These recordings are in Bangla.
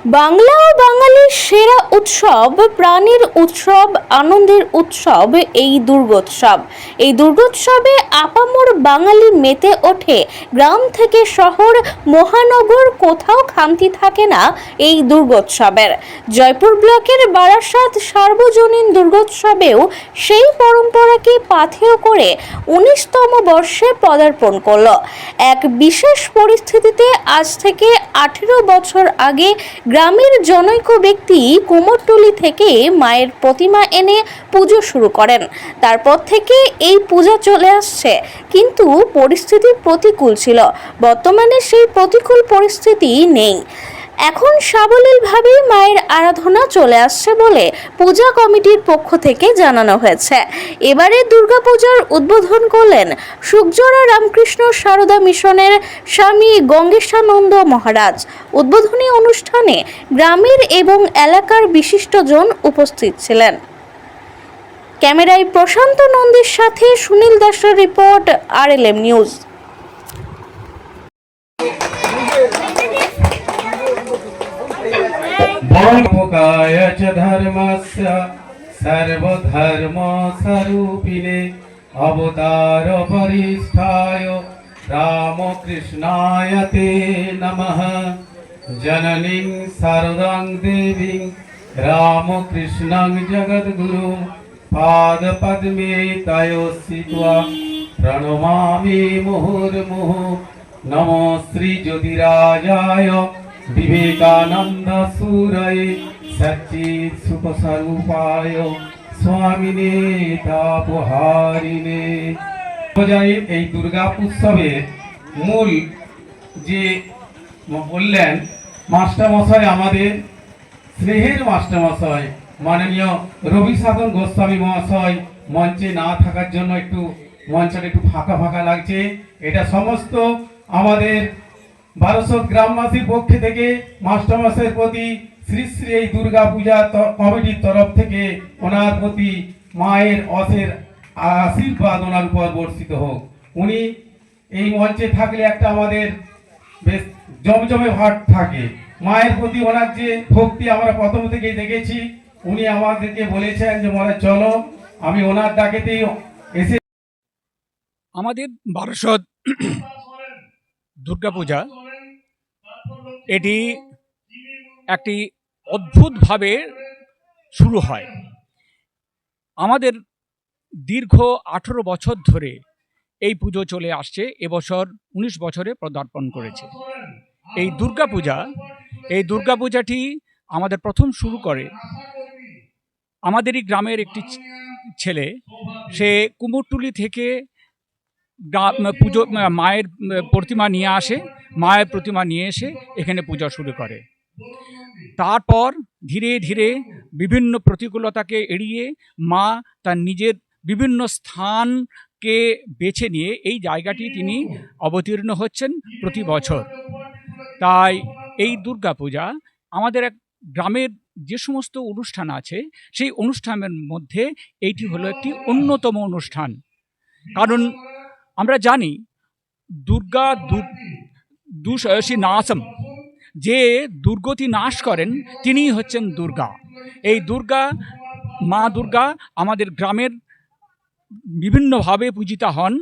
বাংলা ও বাঙালির সেরা উৎসব, প্রাণীর উৎসব, আনন্দের উৎসব এই দুর্গোৎসব। এই দুর্গোৎসবে আপামর বাঙালি মেতে ওঠে। গ্রাম থেকে শহর, মহানগর, কোথাও খামতি থাকে না এই দুর্গোৎসবের। জয়পুর ব্লকের বারাসাত সার্বজনীন দুর্গোৎসবেও সেই পরম্পরাকে পাথেয় করে 19তম বর্ষে পদার্পণ করল। এক বিশেষ পরিস্থিতিতে আজ থেকে 18 বছর আগে গ্রামের জনৈক ব্যক্তি কুমোরটুলি থেকে মায়ের প্রতিমা এনে পুজো শুরু করেন। তারপর থেকে এই পূজা চলে আসছে, কিন্তু পরিস্থিতি প্রতিকূল ছিল। বর্তমানে সেই প্রতিকূল পরিস্থিতি নেই। এখন সাবলীলভাবে মায়ের আরাধনা চলে আসছে বলে পূজা কমিটির পক্ষ থেকে জানানো হয়েছে। এবারে দুর্গাপূজার উদ্বোধন করলেন সুকজোড়া রামকৃষ্ণ সারদা মিশনের স্বামী গঙ্গেশানন্দ মহারাজ। উদ্বোধনী অনুষ্ঠানে গ্রামের এবং এলাকার বিশিষ্টজন উপস্থিত ছিলেন। ক্যামেরায় প্রশান্ত নন্দীর সাথে সুনীল দাসের রিপোর্ট, RLM নিউজ। मुखाय च धर्मस्य सर्वधर्मस्वरूपिणे अवतार वरिष्ठाय रामकृष्णाय ते नमः। जननीं शारदां देवीं रामकृष्णं जगद्गुरुं पादपद्मे तयोस्थित्वा प्रणमामि मुहुर्मुहुः। नमो श्री ज्योतिराजाय विवेकानंद सूरये सच्चित् सुखस्वरूपाय स्वामिने तापहारिणे। এই দুর্গা উৎসবের মূল যে বললেন মাস্টারমশাই, আমাদের স্নেহের মাস্টারমশাই মাননীয় রবি সাধন গোস্বামী মহাশয় মঞ্চে না থাকার জন্য একটু মঞ্চটা একটু ফাঁকা ফাঁকা লাগছে। এটা সমস্ত আমাদের বারাসাত গ্রামবাসীর পক্ষ থেকে মাস্টারমশাইয়ের প্রতি শ্রী শ্রী এই দুর্গা পূজা কমিটির তরফ থেকে ওনার প্রতি মায়ের অশেষ আশীর্বাদ ওনার উপর বর্ষিত হোক। উনি এই মঞ্চে থাকলে একটা আমাদের বেশ জমজমে ভাট থাকে। মায়ের প্রতি ওনার যে ভক্তি আমরা প্রথম থেকেই দেখেছি। উনি আমাদেরকে বলেছেন যে মনে চলো, আমি ওনার ডাকেতেই এসে আমাদের বারাসাত দুর্গাপূজা এটি একটি অদ্ভুতভাবে শুরু হয়। আমাদের দীর্ঘ 18 বছর ধরে এই পুজো চলে আসছে, এবছর 19 বছরে পদার্পণ করেছে। এই দুর্গাপূজাটি আমাদের প্রথম শুরু করে আমাদেরই গ্রামের একটি ছেলে। সে কুমোরটুলি থেকে পুজো মায়ের প্রতিমা নিয়ে আসে। মায়ের প্রতিমা নিয়ে এসে এখানে পূজা শুরু করে। তারপর ধীরে ধীরে বিভিন্ন প্রতিকূলতাকে এড়িয়ে মা তার নিজের বিভিন্ন স্থানকে বেছে নিয়ে এই জায়গাটি তিনি অবতীর্ণ হচ্ছেন প্রতি বছর। তাই এই দুর্গাপূজা আমাদের এক গ্রামের যে সমস্ত অনুষ্ঠান আছে সেই অনুষ্ঠানের মধ্যে এইটি হলো একটি অন্যতম অনুষ্ঠান। কারণ আমরা জানি দুর্গা দুঃশয়সী নাশম, যে দুর্গতি নাশ করেন তিনিই হচ্ছেন দুর্গা। এই মা দুর্গা আমাদের গ্রামের বিভিন্নভাবে পূজিতা হন,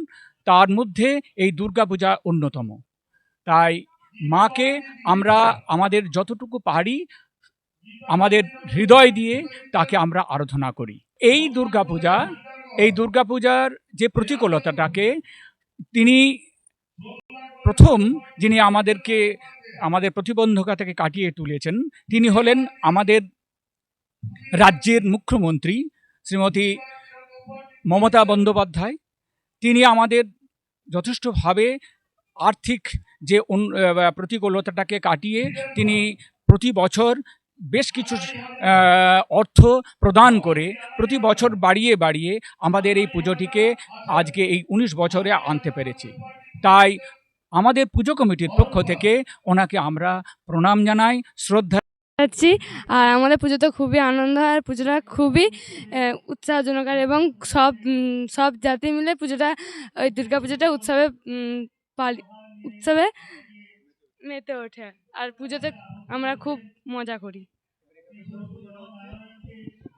তার মধ্যে এই দুর্গা পূজা অন্যতম। তাই মাকে আমরা আমাদের যতটুকু পারি আমাদের হৃদয় দিয়ে তাকে আমরা আরাধনা করি। এই দুর্গাপূজার যে প্রতিকূলতাটাকে তিনি প্রথম যিনি আমাদের প্রতিবন্ধকতাকে কাটিয়ে তুলেছেন তিনি হলেন আমাদের রাজ্যের মুখ্যমন্ত্রী শ্রীমতী মমতা বন্দ্যোপাধ্যায়। তিনি আমাদের যথেষ্টভাবে আর্থিক যে প্রতিকূলতাটাকে কাটিয়ে তিনি প্রতি বছর বেশ কিছু অর্থ প্রদান করে প্রতি বছর বাড়িয়ে বাড়িয়ে আমাদের এই পুজোটিকে আজকে এই 19 বছরে আনতে পেরেছি। তাই আমাদের পুজো কমিটির পক্ষ থেকে ওনাকে আমরা প্রণাম জানাই, শ্রদ্ধা যাচ্ছি। আর আমাদের পুজোতে খুবই আনন্দ হয়, আর পুজোটা খুবই উৎসাহজনক, আর এবং সব জাতি মিলে পুজোটা, ওই দুর্গা পুজোটা উৎসবে মেতে ওঠে। আর পুজোতে আমরা খুব মজা করি।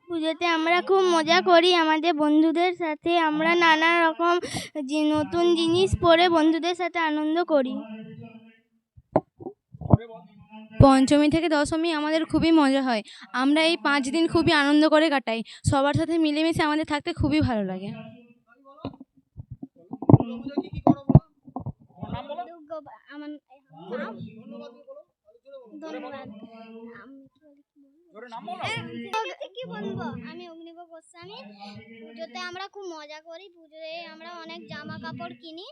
পুজোতে আমরা খুব মজা করি আমাদের বন্ধুদের সাথে। আমরা নানা রকম নতুন জিনিস পরে বন্ধুদের সাথে আনন্দ করি। পঞ্চমী থেকে দশমী আমাদের খুবই মজা হয়। আমরা এই 5 দিন খুবই আনন্দ করে কাটাই। সবার সাথে মিলেমিশে আমাদের থাকতে খুবই ভালো লাগে। কি বলবো, আমি অগ্নিব গোস্বামী। পুজোতে আমরা খুব মজা করি। পুজোতে আমরা অনেক জামা কাপড় কিনি।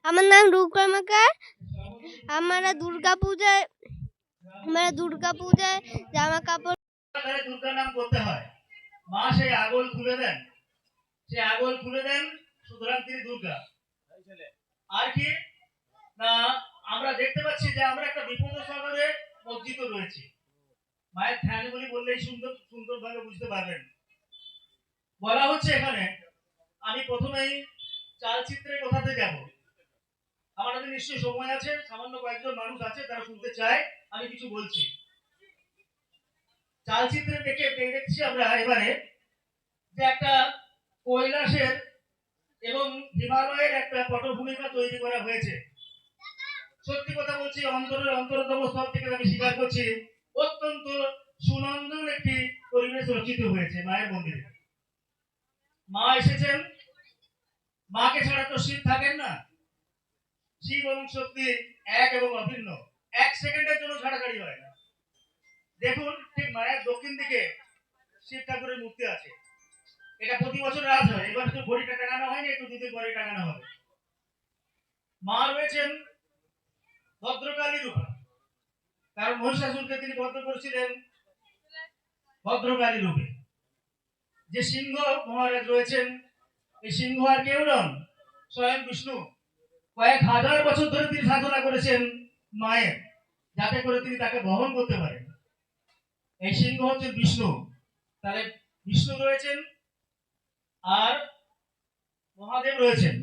আমার নাম রূপ কর্মকার। আমরা দুর্গা পূজায় জামা কাপড় দুর্গা নাম করতে হয়। মা সেই আগল খুলে দেন, সুতরাং তিনি দুর্গা। আর কি না, আমরা দেখতে পাচ্ছি যে আমরা একটা বিপদ সাগরে মজ্জিত রয়েছি। মায়ের ধ্যানগুলি বললেই সুন্দরভাবে বুঝতে পারবেন। বলা হচ্ছে এখানে, আমি প্রথমেই চালচিত্রের কথাতে যাব। আমার হাতে নিশ্চয়ই সময় আছে, সামান্য কয়েকজন মানুষ আছে তারা শুনতে চায় আমি কিছু বলছি। চালচিত্রে দেখছি আমরা এবারে যে একটা কৈলাসের এবং হিমালয়ের একটা পটভূমিকা তৈরি করা হয়েছে। সত্যি কথা বলছি, অন্তরতম স্তর থেকে আমি স্বীকার করছি, অত্যন্ত সুনন্দন একটি পরিবেশ রচিত হয়েছে মায়ের মন্দিরে। মা এসেছেন, মাকে ছাড়া তো শিব থাকেন না। শিব এবং শক্তি এক এবং অভিন্ন, 1 সেকেন্ডের জন্য ছাড়াছাড়ি হয় না। দেখুন, ঠিক মায়ের দক্ষিণ দিকে শিব ঠাকুরের মূর্তি আছে। এটা প্রতি বছর রাজ হয়। এবার তো ঘড়িটা টাঙানো হয়নি, একটু দুদিন পরে টাঙানো হবে। মা রয়েছেন ভদ্রকালী রূপে, কারণ মহিষাসুরকে তিনি বধ করেছিলেন ভদ্রকালী রূপে। যে সিংহ মহারাজ রয়েছেন, এই সিংহ আর কেউ নন, স্বয়ং বিষ্ণু। কয়েক হাজার বছর ধরে তিনি সাধনা করেছেন মায়ের, যাতে করে তিনি তাকে বহন করতে পারেন। এই সিংহ হচ্ছে বিষ্ণু। তাহলে বিষ্ণু রয়েছেন আর মহাদেব রয়েছেন।